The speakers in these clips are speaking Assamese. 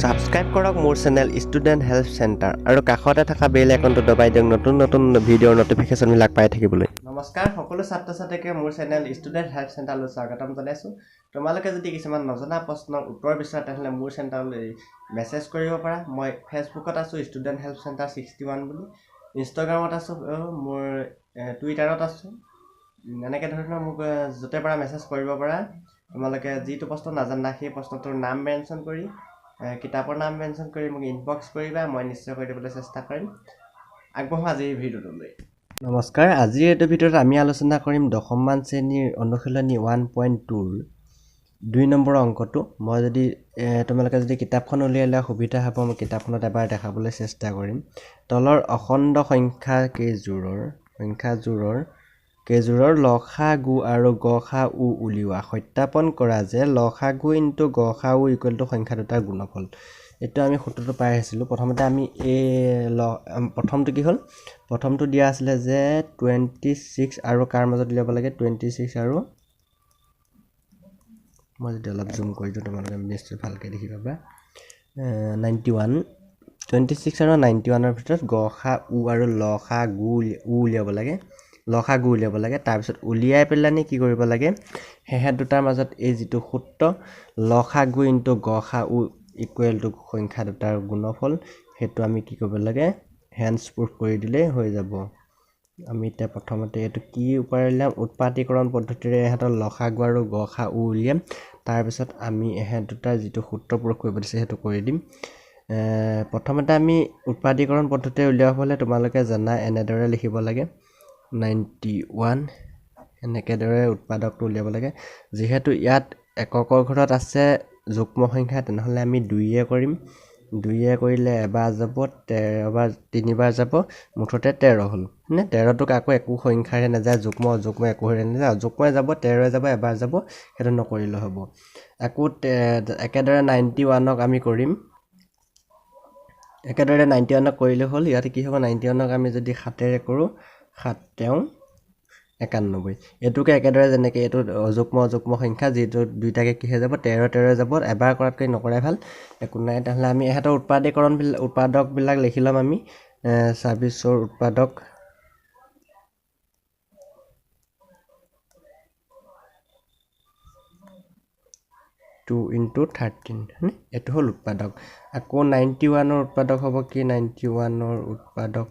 সাবস্ক্ৰাইব কৰক মোৰ চেনেল ষ্টুডেন্ট হেল্প চেণ্টাৰ আৰু কাষতে থকা বেল আইকনটো দবাই দিয়ক নতুন ভিডিঅ'ৰ নটিফিকেশ্যন বিলাক পাই থাকিবলৈ। নমস্কাৰ সকলো ছাত্ৰ ছাত্ৰীকে মোৰ চেনেল ষ্টুডেন্ট হেল্প চেণ্টাৰলৈ স্বাগতম জনাইছো। তোমালোকে যদি কিছুমান নজনা প্ৰশ্নৰ উত্তৰ বিচাৰা তেহলে মোৰ চেণ্টাৰলৈ মেছেজ কৰিব পাৰা। মই ফেচবুকত আছো ষ্টুডেন্ট হেল্প চেণ্টাৰ 61 বুলি, ইনষ্টাগ্ৰামত আছো, মোৰ টুইটাৰত আছো। এনেকৈ ধৰণৰ মোক যতে পৰা মেছেজ কৰিব পাৰা। তোমালোকে যিটো প্ৰশ্ন নাজানা সেই প্ৰশ্নটোৰ নাম মেনশ্যন কৰি কিতাপৰ নাম মেনশ্যন কৰি মোক ইনবক্স কৰিবা, মই নিশ্চয় কৰি দিবলৈ চেষ্টা কৰিম। আগবঢ়ো আজিৰ ভিডিঅ'টোলৈ। নমস্কাৰ, আজিৰ এইটো ভিডিঅ'ত আমি আলোচনা কৰিম দশমমান শ্ৰেণীৰ অনুশীলনী 1.2ৰ 2 নম্বৰ অংকটো। মই যদি তোমালোকে যদি কিতাপখন উলিয়াই লোৱা সুবিধা হ'ব, মই কিতাপখনত এবাৰ দেখাবলৈ চেষ্টা কৰিম। তলৰ অখণ্ড কেইজোৰৰ লসাগু আৰু গসাউ উলিওৱা। সত্যাপন কৰা যে লসাগু ইনটু গসাউ ইকুৱেল টু সংখ্যা দুটাৰ গুণফল। এইটো আমি সূত্ৰটো পাই আহিছিলোঁ। প্ৰথমতে আমি প্ৰথমটো কি হ'ল, প্ৰথমটো দিয়া আছিলে যে 26 আৰু কাৰ মাজত উলিয়াব লাগে, 26 আৰু মই যদি অলপ জুম কৰি দিওঁ তোমালোকে নিশ্চয় ভালকৈ দেখি পাবা। 91, 26 আৰু 91ৰ ভিতৰত গসাউ আৰু লসাগু উলিয়াব লাগে। তাৰপিছত উলিয়াই পেলানি কি কৰিব লাগে, সেহেত দুটাৰ মাজত এই যিটো সূত্ৰ লসাগু ইনটু গসাউ ইকুৱেল টু সংখ্যা দুটাৰ গুণফল, সেইটো আমি কি কৰিব লাগে, হেণ্ডছ প্ৰুফ কৰি দিলেই হৈ যাব। আমি এতিয়া প্ৰথমতে এইটো কি উপায় উলিয়াম, উৎপাদীকৰণ পদ্ধতিৰে এহেঁতৰ লসাগু আৰু গসাউ উলিয়াম। তাৰপিছত আমি এহেঁত দুটাৰ যিটো সূত্ৰ প্ৰয়োগ কৰিব দিছে সেইটো কৰি দিম। প্ৰথমতে আমি উৎপাদীকৰণ পদ্ধতিৰে উলিয়াব হ'লে তোমালোকে জানা এনেদৰে লিখিব লাগে 91, এনেকেদৰে উৎপাদকটো উলিয়াব লাগে। যিহেতু ইয়াত এককৰ ঘৰত আছে যুগ্ম সংখ্যা, তেনেহ'লে আমি 2 কৰিম। 2 কৰিলে এবাৰ যাব, 3বাৰ যাব, মুঠতে 13 হ'ল। 13টোক আকৌ একো সংখ্যাৰে নাযায়, যুগ্ম অযুগ্ম একোৰে নাযায়, অযুগ্মই যাব, 13 যাব, এবাৰ যাব, সেইটো নকৰিলে হ'ব। আকৌ একেদৰে 91ক আমি কৰিম। একেদৰে 91ক কৰিলে হ'ল। ইয়াতে কি হ'ব, 91ক আমি যদি 7ৰে কৰোঁ, 7 তেওঁ 91। এইটোকে একেদৰে যেনেকৈ এইটো অযুগ্ম সংখ্যা, যিটো দুইটাকে কি হৈ যাব, 13 যাব, এবাৰ কৰাতকৈ নকৰাই ভাল, একো নাই। তেনেহ'লে আমি ইহঁতৰ উৎপাদকবিলাক লিখি ল'ম। আমি 26ৰ উৎপাদক 2 × 13, এইটো হ'ল উৎপাদক। আকৌ 91ৰ উৎপাদক হ'ব কি, 91ৰ উৎপাদক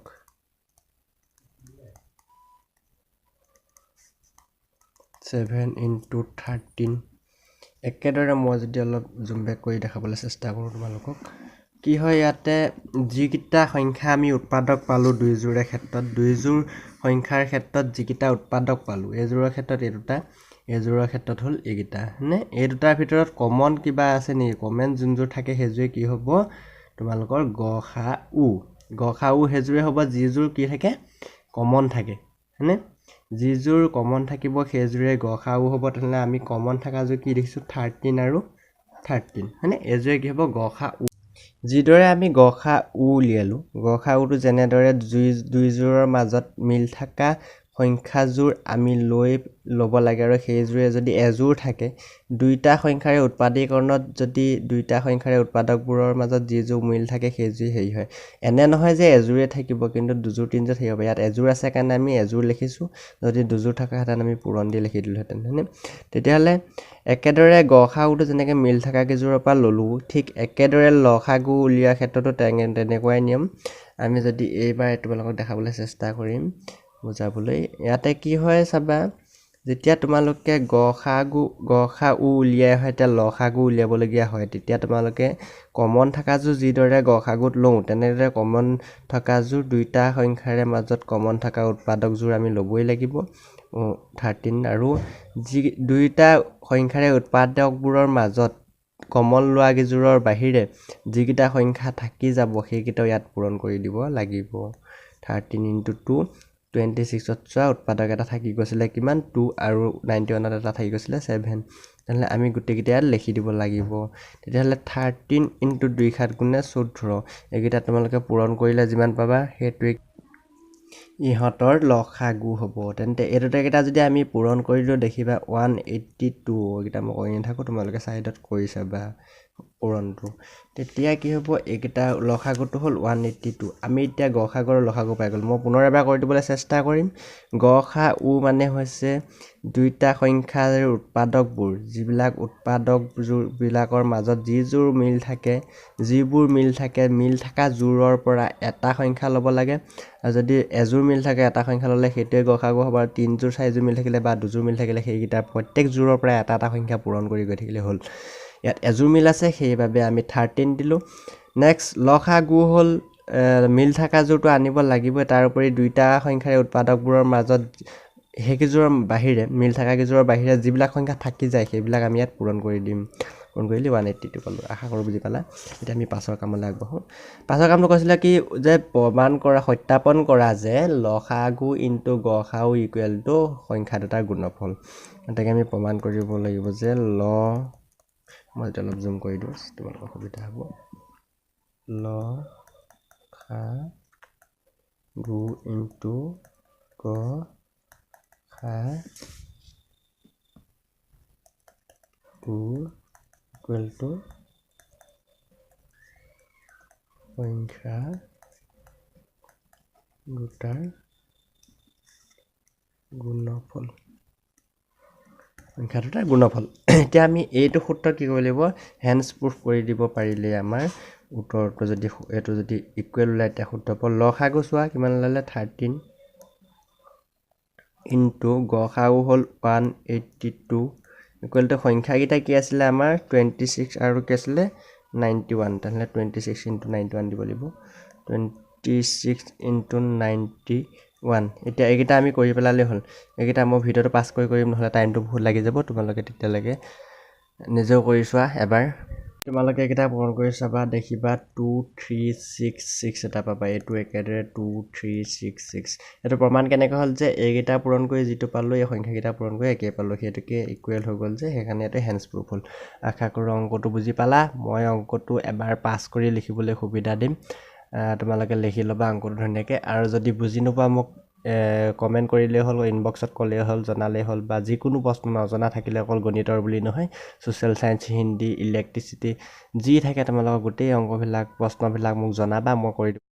7 × 13। একেদৰে মই যদি অলপ জুম বেক কৰি দেখাবলৈ চেষ্টা কৰোঁ তোমালোকক, কি হয় ইয়াতে যিকেইটা সংখ্যা আমি উৎপাদক পালোঁ দুইযোৰে ক্ষেত্ৰত, দুইযোৰ সংখ্যাৰ ক্ষেত্ৰত যিকেইটা উৎপাদক পালোঁ, এইযোৰৰ ক্ষেত্ৰত এই দুটা, এইযোৰৰ ক্ষেত্ৰত হ'ল এইকেইটা। এই দুটাৰ ভিতৰত কমন কিবা আছে নেকি, কমন যোনযোৰ থাকে সেইযোৰে কি হ'ব, তোমালোকৰ গসাউ সেইযোৰে হ'ব যিযোৰ কি থাকে, কমন থাকে। যিযোৰ কমন থাকিব সেইযোৰে গসাউ হ'ব। তেনেহ'লে আমি কমন থকাযোৰ কি দেখিছোঁ, 13 আৰু 13, এইযোৰে কি হ'ব, গসাউ। যিদৰে আমি গসাউ উলিয়ালোঁ, গসাউটো যেনেদৰে দুইযোৰৰ মাজত মিল থকা সংখ্যাযোৰ আমি ল'ব লাগে, আৰু সেইযোৰে যদি এযোৰ থাকে, দুইটা সংখ্যাৰে উৎপাদীকৰণত যদি দুইটা সংখ্যাৰে উৎপাদকবোৰৰ মাজত যিযোৰ মিল থাকে সেইযোৰ হেৰি হয়। এনে নহয় যে এযোৰে থাকিব, কিন্তু দুযোৰ তিনিযোৰ থাকিব। ইয়াত এযোৰ আছে কাৰণে আমি এযোৰ লিখিছোঁ, যদি দুযোৰ থকাহেঁতেন আমি পূৰণ দি লিখি দিলোঁহেঁতেন। তেতিয়াহ'লে একেদৰে গসাউটো যেনেকৈ মিল থকা কেইযোৰৰ পৰা ল'লোঁ, ঠিক একেদৰে লসাগু উলিওৱাৰ ক্ষেত্ৰতো তেনেকুৱাই নিয়ম। আমি যদি এইবাৰ তোমালোকক দেখাবলৈ চেষ্টা কৰিম বুজাবলৈ। ইয়াতে কি হয় চাবা, যেতিয়া তোমালোকে গসাউ উলিয়াই হয়, এতিয়া লসাগু উলিয়াবলগীয়া হয়, তেতিয়া তোমালোকে কমন থকাযোৰ যিদৰে গসাগুত লওঁ, তেনেদৰে কমন থকাযোৰ দুইটা সংখ্যাৰে মাজত কমন থকা উৎপাদকযোৰ আমি ল'বই লাগিব, 13। আৰু যি দুইটা সংখ্যাৰে উৎপাদকবোৰৰ মাজত কমন লোৱা কেইযোৰৰ বাহিৰে যিকেইটা সংখ্যা থাকি যাব সেইকেইটাও ইয়াত পূৰণ কৰি দিব লাগিব। 13 × 2, 26ত চোৱা উৎপাদক এটা থাকি গৈছিলে কিমান, 2, আৰু 91ত এটা থাকি গৈছিলে 7। তেনেহ'লে আমি গোটেইকেইটা ইয়াত লিখি দিব লাগিব। তেতিয়াহ'লে 13 × 2 × 7 = 14। এইকেইটা তোমালোকে পূৰণ কৰিলে যিমান পাবা সেইটোৱে ইহঁতৰ লসাগু হ'ব। তেন্তে এই দুটাকেইটা যদি আমি পূৰণ কৰি দিওঁ, দেখিবা 182। এইকেইটা মই কৰি নাথাকোঁ, তোমালোকে ছাইডত কৰি চাবা। পূৰণটো তেতিয়া কি হ'ব এইকেইটা লসাগুটো হ'ল 182 আমি এতিয়া গসাগুৰ লসাগু পাই গ'ল মই পুনৰ এবাৰ কৰি দিবলৈ চেষ্টা কৰিম গসাউ মানে হৈছে দুইটা সংখ্যাৰ উৎপাদকবোৰ যিবিলাক উৎপাদকবিলাকৰ মাজত যিবোৰ মিল থাকে মিল থকা জোৰৰ পৰা এটা সংখ্যা ল'ব লাগে আৰু যদি এজোৰ মিল থাকে এটা সংখ্যা ল'লে সেইটোৱে গসাগু হ'ব আৰু তিনজোৰ চাৰিজোৰ মিল থাকিলে বা দুজোৰ মিল থাকিলে সেইকেইটা প্ৰত্যেক জোৰৰ পৰা এটা সংখ্যা পূৰণ কৰি গৈ থাকিলে হ'ল ইয়াত এজোৰ মিল আছে সেইবাবে আমি 13 দিলোঁ নেক্সট লসাগু হ'ল মিল থকা জোৰটো আনিব লাগিব তাৰ উপৰি দুইটা সংখ্যাৰ উৎপাদকবোৰৰ মাজত সেইকেইজোৰৰ বাহিৰে মিল থকা কেইজোৰৰ বাহিৰে যিবিলাক সংখ্যা থাকি যায় সেইবিলাক আমি ইয়াত পূৰণ কৰি দিম পূৰণ কৰিলে 182 পালোঁ আশা কৰোঁ বুজি পালা এতিয়া আমি পাছৰ কামলৈ আগবাঢ়োঁ পাছৰ কামটো কৈছিলে কি যে সত্যাপন কৰা যে লসাগু ইনটু গসাউ ইকুৱেল টু সংখ্যা দুটাৰ গুণফল তাকে আমি প্ৰমাণ কৰিব লাগিব যে মই এটা অলপ জুম কৰি দিওঁ তোমালোকৰ সুবিধা হ'ব লসাগু ইনটু গসাউ ইকুৱেল টু সংখ্যা দুটাৰ গুণফল এতিয়া আমি এইটো সূত্ৰ কি কৰিব লাগিব হেন্স প্ৰুফ কৰি দিব পাৰিলে আমাৰ উত্তৰটো যদি এইটো যদি ইকুৱেল ওলাই এতিয়া সূত্ৰ পাব লসাগু চোৱা কিমান ওলালে 13 ইনটু গসাউ হ'ল 182 ইকুৱেল টু সংখ্যাকেইটা কি আছিলে আমাৰ 26 আৰু কি আছিলে 91 তেনেহ'লে 26 ইনটু 91 দিব লাগিব 26 ইনটু 91 এতিয়া এইকেইটা আমি কৰি পেলালে হ'ল এইকেইটা মই ভিডিঅ'টো পাছ কৰিম নহ'লে টাইমটো বহুত লাগি যাব তোমালোকে তেতিয়ালৈকে নিজেও কৰি চোৱা এবাৰ তোমালোকে এইকেইটা পূৰণ কৰি চাবা দেখিবা 2366 এটা পাবা এইটো একেদৰে 2366 এইটো প্ৰমাণ কেনেকৈ হ'ল যে এইকেইটা পূৰণ কৰি যিটো পালোঁ এই সংখ্যাকেইটা পূৰণ কৰি একেই পালোঁ সেইটোকে ইকুৱেল হৈ গ'ল যে সেইকাৰণে এইটো হেন্স প্ৰুফ হ'ল আশা কৰোঁ অংকটো বুজি পালা মই অংকটো এবাৰ পাছ কৰি লিখিবলৈ সুবিধা দিম তোমালোকে লিখি ল'বা অংকটো ধুনীয়াকৈ আৰু যদি বুজি নোপোৱা মোক কমেণ্ট কৰিলেই হ'ল ইনবক্সত ক'লেই হ'ল জনালেই হ'ল বা যিকোনো প্ৰশ্ন নজনা থাকিলে অকল গণিতৰ বুলি নহয় ছ'চিয়েল চায়েন্স হিন্দী ইলেক্ট্ৰিচিটি যি থাকে তোমালোকৰ গোটেই অংকবিলাক প্ৰশ্নবিলাক মোক জনাবা মই কৰি দিম